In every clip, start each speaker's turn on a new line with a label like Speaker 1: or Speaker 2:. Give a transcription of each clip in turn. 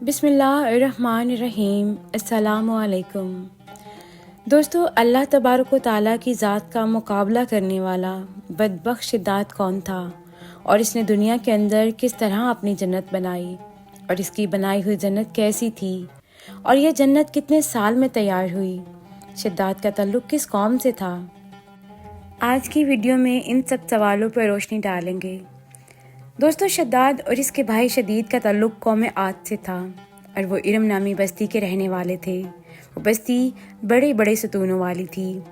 Speaker 1: बिस्मिल्लाहिर्रहमानिर्रहीम। अस्सलामुअलैकुम। दोस्तों, अल्लाह तबारक व तआला की ज़ात का मुकाबला करने वाला बदबख्त शिद्दात कौन था और इसने दुनिया के अंदर किस तरह अपनी जन्नत बनाई और इसकी बनाई हुई जन्नत कैसी थी और यह जन्नत कितने साल में तैयार हुई, शिद्दात का ताल्लुक़ किस कौम से था। आज की वीडियो में इन सब सवालों पर रोशनी डालेंगे। दोस्तों, शद्दाद और इसके भाई शदीद का ताल्लुक़ कौम आद से था और वो इरम नामी बस्ती के रहने वाले थे। वो बस्ती बड़े बड़े सतूनों वाली थी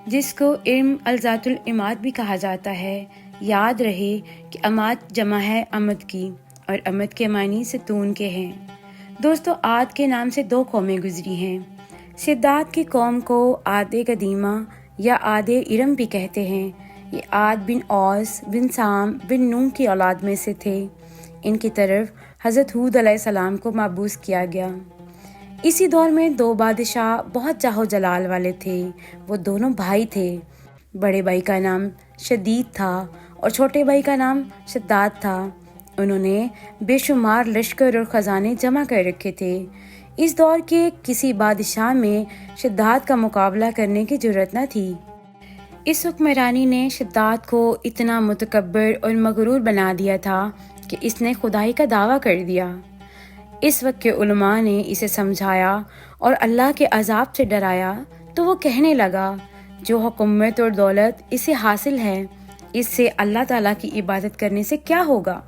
Speaker 1: जिसको इरम अलज़ातुल इमाद भी कहा जाता है। याद रहे कि अमाद जमा है अमद की और अमद के मानी सतून के हैं। दोस्तों, आद के नाम से दो कौमें गुजरी हैं। शद्दाद की कौम को आदे कदीमा या आदे इरम भी कहते हैं। ये आद बिन औस बिन साम बिन नूह की औलाद में से थे। इनकी तरफ हज़रत हूद अलैहिस्सलाम को माबूस किया गया। इसी दौर में दो बादशाह बहुत जाहो जलाल वाले थे। वो दोनों भाई थे। बड़े भाई का नाम शदीद था और छोटे भाई का नाम शद्दाद था। उन्होंने बेशुमार लश्कर और ख़जाने जमा कर रखे थे। इस दौर के किसी बादशाह में शद्दाद का मुकाबला करने की ज़रूरत न थी। इस हुक्मरानी ने शद्दाद को इतना मुतकब्बर और मगरूर बना दिया था कि इसने खुदाई का दावा कर दिया। इस वक्त के उलमा ने इसे समझाया और अल्लाह के अजाब से डराया तो वो कहने लगा, जो हुकूमत और दौलत इसे हासिल है, इससे अल्लाह ताला की इबादत करने से क्या होगा।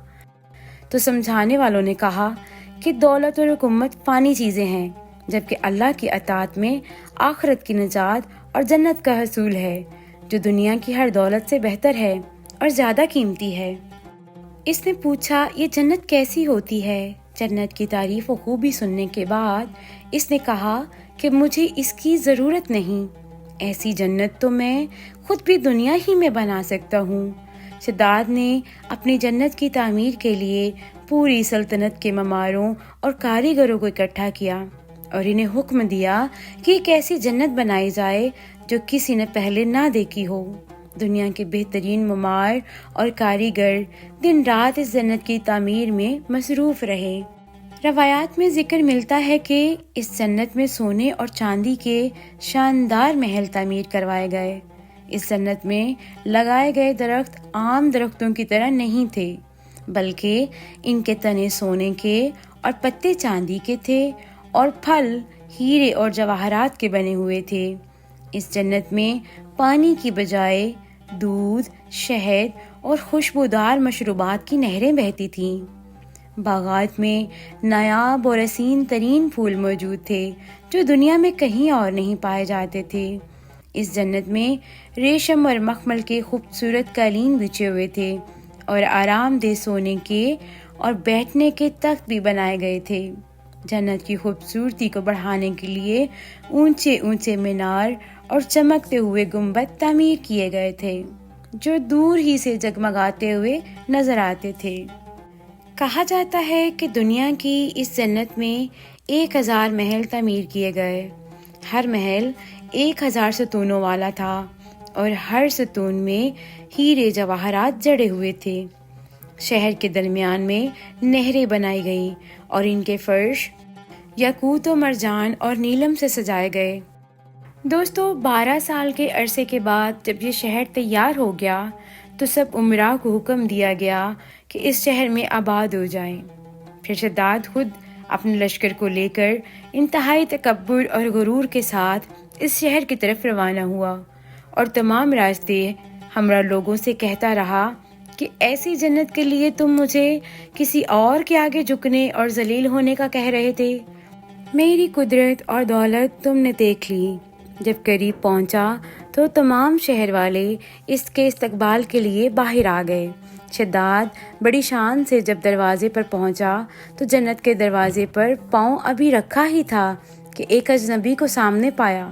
Speaker 1: तो समझाने वालों ने कहा कि दौलत और हुकूमत फ़ानी चीज़ें हैं, जबकि अल्लाह की अताअत में आखिरत की निजात और जन्नत का हसूल है, जो दुनिया की हर दौलत से बेहतर है और ज़्यादा कीमती है। इसने पूछा, ये जन्नत कैसी होती है। जन्नत की तारीफ व खूबी सुनने के बाद इसने कहा कि मुझे इसकी ज़रूरत नहीं, ऐसी जन्नत तो मैं खुद भी दुनिया ही में बना सकता हूँ। शद्दाद ने अपनी जन्नत की तामीर के लिए पूरी सल्तनत के ममारों और कारीगरों को इकट्ठा किया और इन्हें हुक्म दिया कि एक ऐसी जन्नत बनाई जाए जो किसी ने पहले ना देखी हो। दुनिया के बेहतरीन ममार और कारीगर दिन रात इस जन्नत की तामीर में मसरूफ़ रहे। रवायात में जिक्र मिलता है कि इस जन्नत में सोने और चांदी के शानदार महल तामीर करवाए गए। इस जन्नत में लगाए गए दरख्त आम दरख्तों की तरह नहीं थे, बल्कि इनके तने सोने के और पत्ते चांदी के थे और फल हीरे और जवाहरात के बने हुए थे। इस जन्नत में पानी की बजाय दूध, शहद और खुशबूदार मशरूबात की नहरें बहती थीं। बागात में नायाब और हसीन तरीन फूल मौजूद थे जो दुनिया में कहीं और नहीं पाए जाते थे। इस जन्नत में रेशम और मखमल के खूबसूरत कालीन बिछे हुए थे और आरामदेह सोने के और बैठने के तख्त भी बनाए गए थे। जन्नत की खूबसूरती को बढ़ाने के लिए ऊंचे ऊंचे मीनार और चमकते हुए गुंबद तामीर किए गए थे जो दूर ही से जगमगाते हुए नजर आते थे। कहा जाता है कि दुनिया की इस जन्नत में 1000 महल तामीर किए गए। हर महल 1000 सतूनों वाला था और हर सतून में हीरे जवाहरात जड़े हुए थे। शहर के दरमियान में नहरें बनाई गई और इनके फर्श याकूत व मरजान और नीलम से सजाए गए। दोस्तों, 12 साल के अरसे के बाद जब ये शहर तैयार हो गया तो सब उमरा को हुक्म दिया गया कि इस शहर में आबाद हो जाएं। फिर शद्दाद खुद अपने लश्कर को लेकर इंतहाई तकब्बुर और गुरूर के साथ इस शहर की तरफ रवाना हुआ और तमाम रास्ते हमरा लोगों से कहता रहा कि ऐसी जन्नत के लिए तुम मुझे किसी और के आगे झुकने और जलील होने का कह रहे थे। मेरी कुदरत और दौलत तुमने देख ली। जब करीब पहुंचा तो तमाम शहर वाले इसके इस्तकबाल के लिए बाहर आ गए। शद्दाद बड़ी शान से जब दरवाजे पर पहुंचा तो जन्नत के दरवाजे पर पाँव अभी रखा ही था कि एक अजनबी को सामने पाया।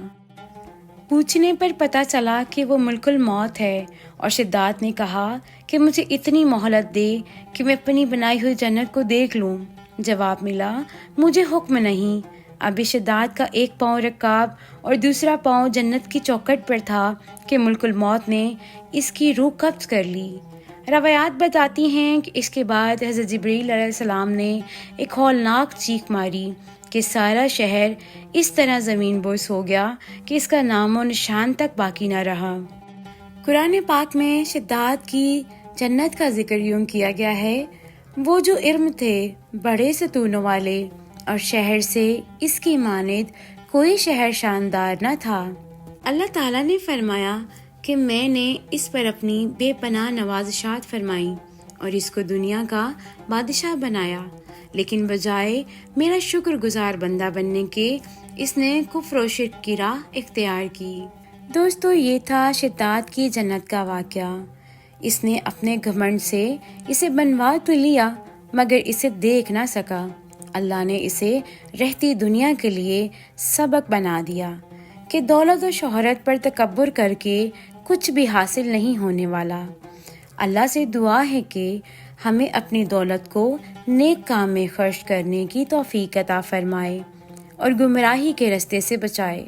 Speaker 1: पूछने पर पता चला कि वो मुल्कुल मौत है और शद्दाद ने कहा कि मुझे इतनी मोहलत दे कि मैं अपनी बनाई हुई जन्नत को देख लूं। जवाब मिला, मुझे हुक्म नहीं। अभी शद्दाद का एक पाँव रकाब और दूसरा पाँव जन्नत की चौखट पर था कि मुल्कुल मौत ने इसकी रूह कब्ज कर ली। روایات بتاتی ہیں کہ اس کے بعد حضرت جبریل علیہ السلام نے ایک ہولناک چیخ ماری کہ سارا شہر اس طرح زمین بوس ہو گیا کہ اس کا نام و نشان تک باقی نہ رہا۔ قرآن پاک میں شداد کی جنت کا ذکر یوں کیا گیا ہے، وہ جو ارم تھے بڑے ستونوں والے، اور شہر سے اس کی مانند کوئی شہر شاندار نہ تھا۔ اللہ تعالیٰ نے فرمایا کہ میں نے اس پر اپنی بے پناہ نوازشات فرمائیں اور اس کو دنیا کا بادشاہ بنایا، لیکن بجائے میرا شکر گزار بندہ بننے کے اس نے کفر و شرک کی راہ اختیار کی۔ دوستو، یہ تھا شداد کی جنت کا واقعہ۔ اس نے اپنے گھمنڈ سے اسے بنوا تو لیا مگر اسے دیکھ نہ سکا۔ اللہ نے اسے رہتی دنیا کے لیے سبق بنا دیا کہ دولت و شہرت پر تکبر کر کے کچھ بھی حاصل نہیں ہونے والا۔ اللہ سے دعا ہے کہ ہمیں اپنی دولت کو نیک کام میں خرچ کرنے کی توفیق عطا فرمائے اور گمراہی کے رستے سے بچائے۔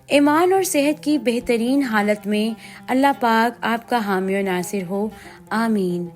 Speaker 1: ایمان اور صحت کی بہترین حالت میں اللہ پاک آپ کا حامی و ناصر ہو، آمین۔